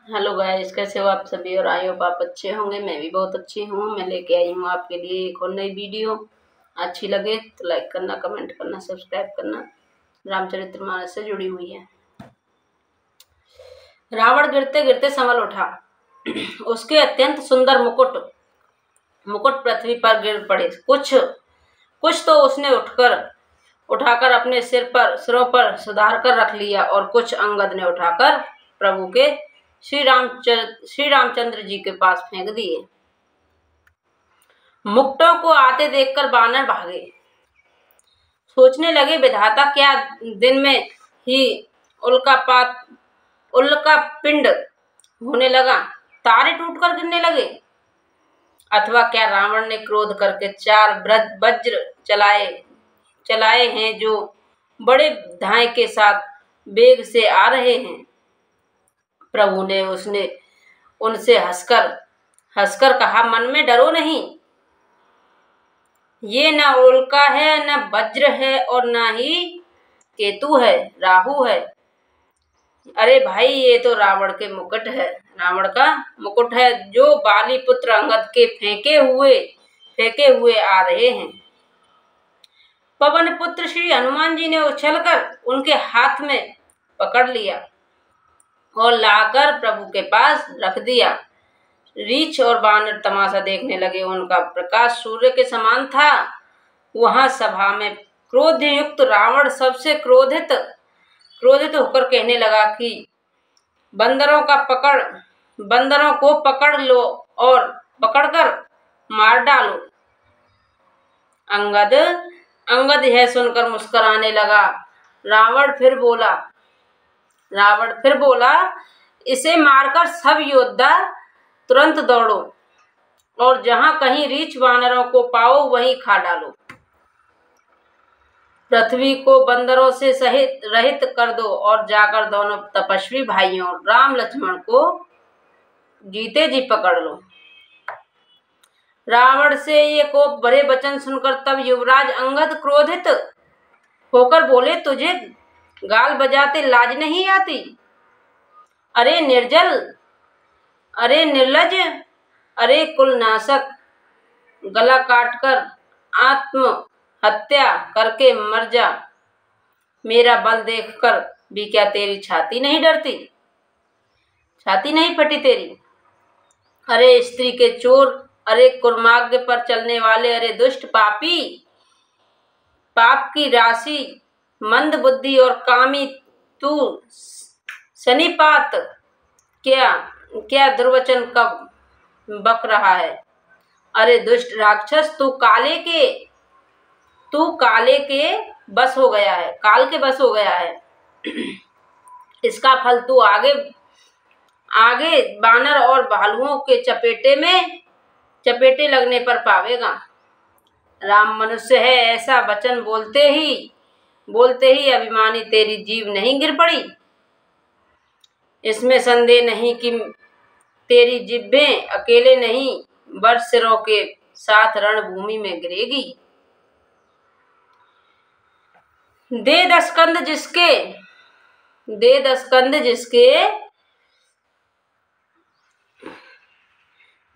Hello guys, कैसे हो आप सभी। और आई होप आप अच्छे होंगे। मैं भी बहुत अच्छी हूँ। मैं लेके आई हूँ आपके लिए एक और नई वीडियो। अच्छी लगे तो लाइक करना, कमेंट करना, सब्सक्राइब करना। रामचरितमानस से जुड़ी हुई है। रावण गिरते गिरते संभल उठा। उसके अत्यंत सुंदर मुकुट पृथ्वी पर गिर पड़े। कुछ तो उसने उठाकर अपने सिरों पर सुधार कर रख लिया, और कुछ अंगद ने उठाकर प्रभु के श्री रामचंद्र जी के पास फेंक दिए। मुकुटों को आते देखकर बानर भागे। सोचने लगे, विधाता, क्या दिन में ही उल्का पिंड होने लगा, तारे टूटकर गिरने लगे, अथवा क्या रावण ने क्रोध करके 4 वज्र चलाए हैं, जो बड़े धाय के साथ वेग से आ रहे हैं। प्रभु ने उनसे हंसकर कहा, मन में डरो नहीं। ये न उल्का है, न वज्र है, और न ही केतु है, राहु है। अरे भाई, ये तो रावण का मुकुट है, जो बाली पुत्र अंगद के फेंके हुए आ रहे हैं। पवन पुत्र श्री हनुमान जी ने उछलकर उनके हाथ में पकड़ लिया और लाकर प्रभु के पास रख दिया। रीछ और बानर तमाशा देखने लगे। उनका प्रकाश सूर्य के समान था। वहां सभा में क्रोधयुक्त रावण सबसे क्रोधित होकर कहने लगा कि बंदरों को पकड़ लो और पकड़कर मार डालो। अंगद यह सुनकर मुस्कुराने लगा। रावण फिर बोला, इसे मारकर सब योद्धा तुरंत दौड़ो, और जहां कहीं रीछ वानरों को पाओ वहीं खा डालो। पृथ्वी को बंदरों से रहित कर दो, और जाकर दोनों तपस्वी भाइयों राम लक्ष्मण को जीते जी पकड़ लो। रावण से ये कोप भरे वचन सुनकर तब युवराज अंगद क्रोधित होकर बोले, तुझे गाल बजाते लाज नहीं आती? अरे निर्लज, अरे कुलनाशक, गला काटकर आत्महत्या करके मर जा। मेरा बल देखकर भी क्या तेरी छाती नहीं डरती? छाती नहीं फटी तेरी? अरे स्त्री के चोर, अरे कुर्मार्ग पर चलने वाले, अरे दुष्ट पापी, पाप की राशि, मंद बुद्धि और कामी, तू सनिपात क्या दुर्वचन कब बक रहा है? अरे दुष्ट राक्षस, तू काल के बस हो गया है। इसका फल तू आगे बानर और भालुओं के चपेटे लगने पर पावेगा। राम मनुष्य है, ऐसा वचन बोलते ही अभिमानी तेरी जीभ नहीं गिर पड़ी? इसमें संदेह नहीं कि तेरी जिह्वें अकेले नहीं, वर्षिरों के साथ रणभूमि में गिरेगी। दे दस्कंध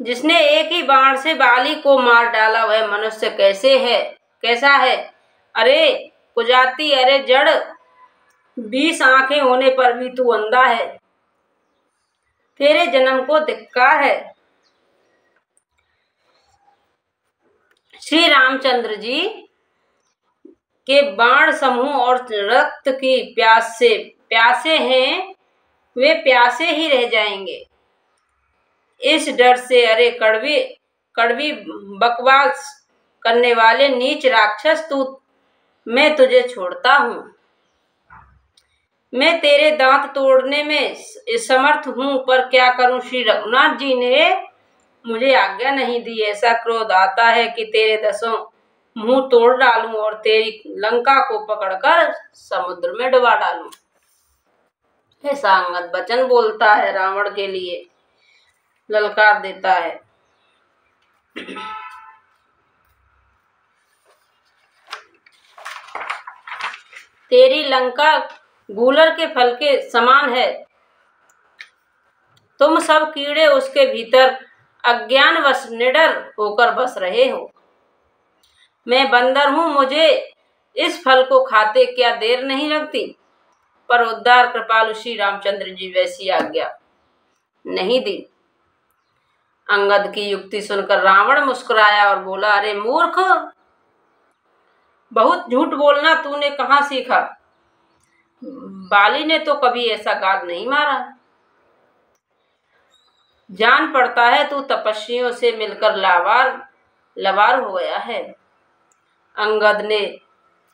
जिसने एक ही बाण से बाली को मार डाला, वह मनुष्य कैसा है? अरे कुजाती, अरे जड़, 20 आंखें होने पर भी तू अंधा है। तेरे जन्म को धिक्कार है। श्री रामचंद्र जी के बाण समूह और रक्त की प्यास से प्यासे हैं, वे प्यासे ही रह जाएंगे। इस डर से, अरे कड़वी बकवास करने वाले नीच राक्षस, मैं तुझे छोड़ता हूँ। मैं तेरे दांत तोड़ने में समर्थ हूँ, पर क्या करूँ, श्री रघुनाथ जी ने मुझे आज्ञा नहीं दी। ऐसा क्रोध आता है कि तेरे 10 मुंह तोड़ डालूं और तेरी लंका को पकड़कर समुद्र में डुबा डालूं। ऐसा अंगद वचन बोलता है, रावण के लिए ललकार देता है। तेरी लंका गूलर के फल के समान है, तुम सब कीड़े उसके भीतर अज्ञानवश निडर होकर बस रहे हो। मैं बंदर हूँ, मुझे इस फल को खाते क्या देर नहीं लगती, पर उद्धार कृपालु श्री रामचंद्र जी वैसी आज्ञा नहीं दी। अंगद की युक्ति सुनकर रावण मुस्कुराया और बोला, अरे मूर्ख, बहुत झूठ बोलना तूने कहाँ सीखा? बाली ने तो कभी ऐसा गाल नहीं मारा। जान पड़ता है तू तपस्वियों से मिलकर लवार हो गया है। अंगद ने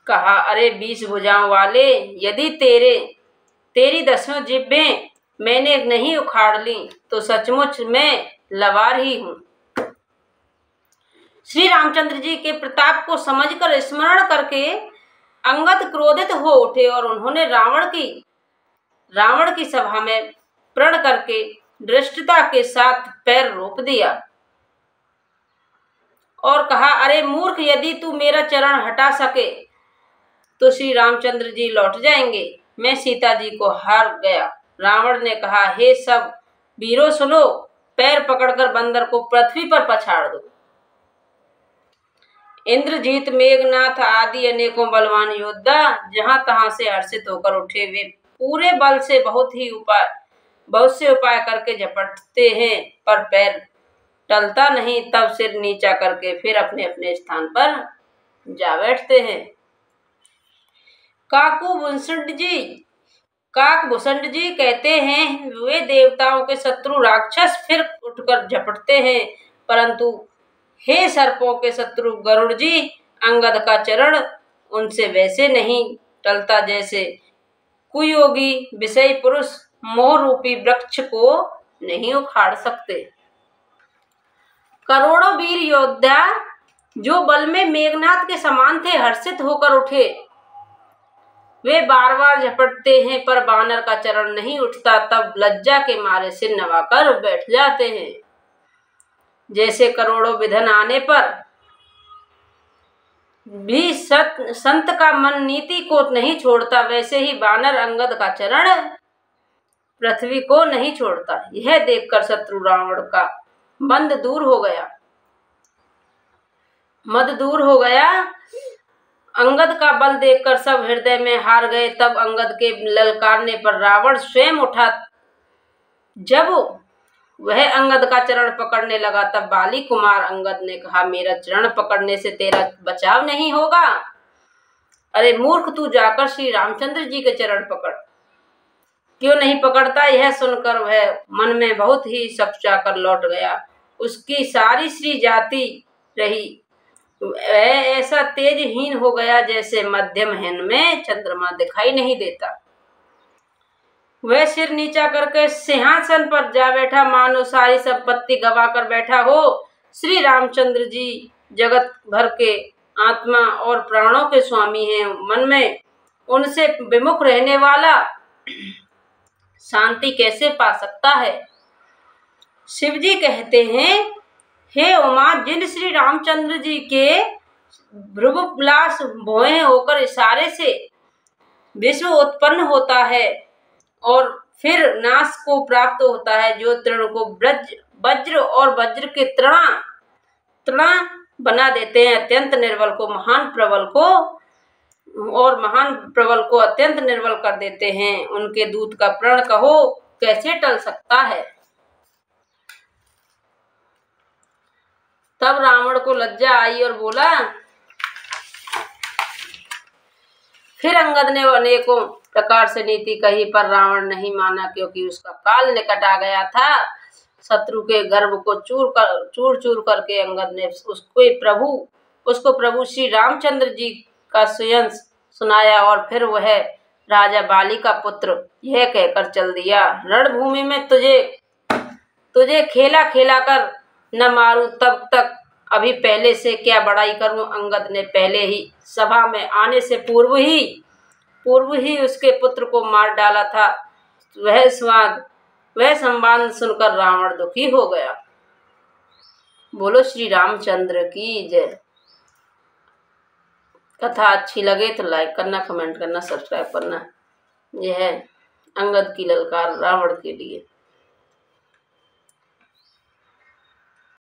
कहा, अरे 20 भुजाओं वाले, यदि तेरी 10 जिब्बें मैंने नहीं उखाड़ ली तो सचमुच मैं लवार ही हूँ। श्री रामचंद्र जी के प्रताप को समझकर स्मरण करके अंगद क्रोधित हो उठे और उन्होंने रावण की सभा में प्रण करके धृष्टता के साथ पैर रोप दिया और कहा, अरे मूर्ख, यदि तू मेरा चरण हटा सके तो श्री रामचंद्र जी लौट जाएंगे। मैं सीता जी को हार गया। रावण ने कहा, हे सब वीरों सुनो, पैर पकड़कर बंदर को पृथ्वी पर पछाड़ दो। इंद्रजीत, मेघनाथ आदि अनेकों बलवान योद्धा जहां तहां से हर्षित होकर उठे। वे पूरे बल से बहुत से उपाय करके झपटते हैं, पर पैर टलता नहीं। तब सिर नीचा करके फिर अपने अपने स्थान पर जा बैठते हैं। काकभूषण जी कहते हैं, वे देवताओं के शत्रु राक्षस फिर उठकर झपटते हैं, परंतु हे सर्पों के शत्रु गरुड़ जी, अंगद का चरण उनसे वैसे नहीं टलता जैसे कुयोगी विषयी पुरुष मोह रूपी वृक्ष को नहीं उखाड़ सकते। करोड़ों वीर योद्धा जो बल में मेघनाथ के समान थे हर्षित होकर उठे। वे बार बार झपटते हैं, पर बानर का चरण नहीं उठता। तब लज्जा के मारे सिर नवाकर बैठ जाते हैं। जैसे करोड़ों विधन आने पर भी संत का मन नीति को नहीं छोड़ता, वैसे ही बानर अंगद का चरण पृथ्वी को नहीं छोड़ता। यह देखकर शत्रु रावण का मद दूर हो गया। अंगद का बल देखकर सब हृदय में हार गए। तब अंगद के ललकारने पर रावण स्वयं उठा। जब वह अंगद का चरण पकड़ने लगा, तब बाली कुमार अंगद ने कहा, मेरा चरण पकड़ने से तेरा बचाव नहीं होगा। अरे मूर्ख, तू जाकर श्री रामचंद्र जी के चरण पकड़। क्यों नहीं पकड़ता? यह सुनकर वह मन में बहुत ही सकुचाकर लौट गया। उसकी सारी श्री जाति रही। वह ऐसा तेजहीन हो गया जैसे मध्यम हिन में चंद्रमा दिखाई नहीं देता। वह सिर नीचा करके सिंहासन पर जा बैठा, मानो सारी संपत्ति गवा कर बैठा हो। श्री रामचंद्र जी जगत भर के आत्मा और प्राणों के स्वामी हैं। मन में उनसे विमुख रहने वाला शांति कैसे पा सकता है? शिव जी कहते हैं, हे उमा, जिन श्री रामचंद्र जी के भ्रुवलास भोए होकर इशारे से विश्व उत्पन्न होता है और फिर नाश को प्राप्त होता है, जो तृण को वज्र और वज्र के तृणा बना देते हैं, अत्यंत निर्बल को महान प्रबल को और महान प्रबल को अत्यंत निर्बल कर देते हैं, उनके दूत का प्रण कहो कैसे टल सकता है? तब रावण को लज्जा आई और बोला। फिर अंगद ने अनेकों प्रकार से नीति कही, पर रावण नहीं माना, क्योंकि उसका काल निकट आ गया था। शत्रु के गर्भ को चूर चूर करके अंगद ने उसको प्रभु श्री रामचंद्र जी का सुयंस सुनाया और फिर वह राजा बाली का पुत्र यह कहकर चल दिया, रणभूमि में तुझे खेला कर न मारूं तब तक अभी पहले से क्या बड़ाई करूं। अंगद ने पहले ही सभा में आने से पूर्व ही उसके पुत्र को मार डाला था। वह संवाद सुनकर रावण दुखी हो गया। बोलो श्री रामचंद्र की जय। कथा अच्छी लगे तो लाइक करना, कमेंट करना, सब्सक्राइब करना। यह है अंगद की ललकार रावण के लिए।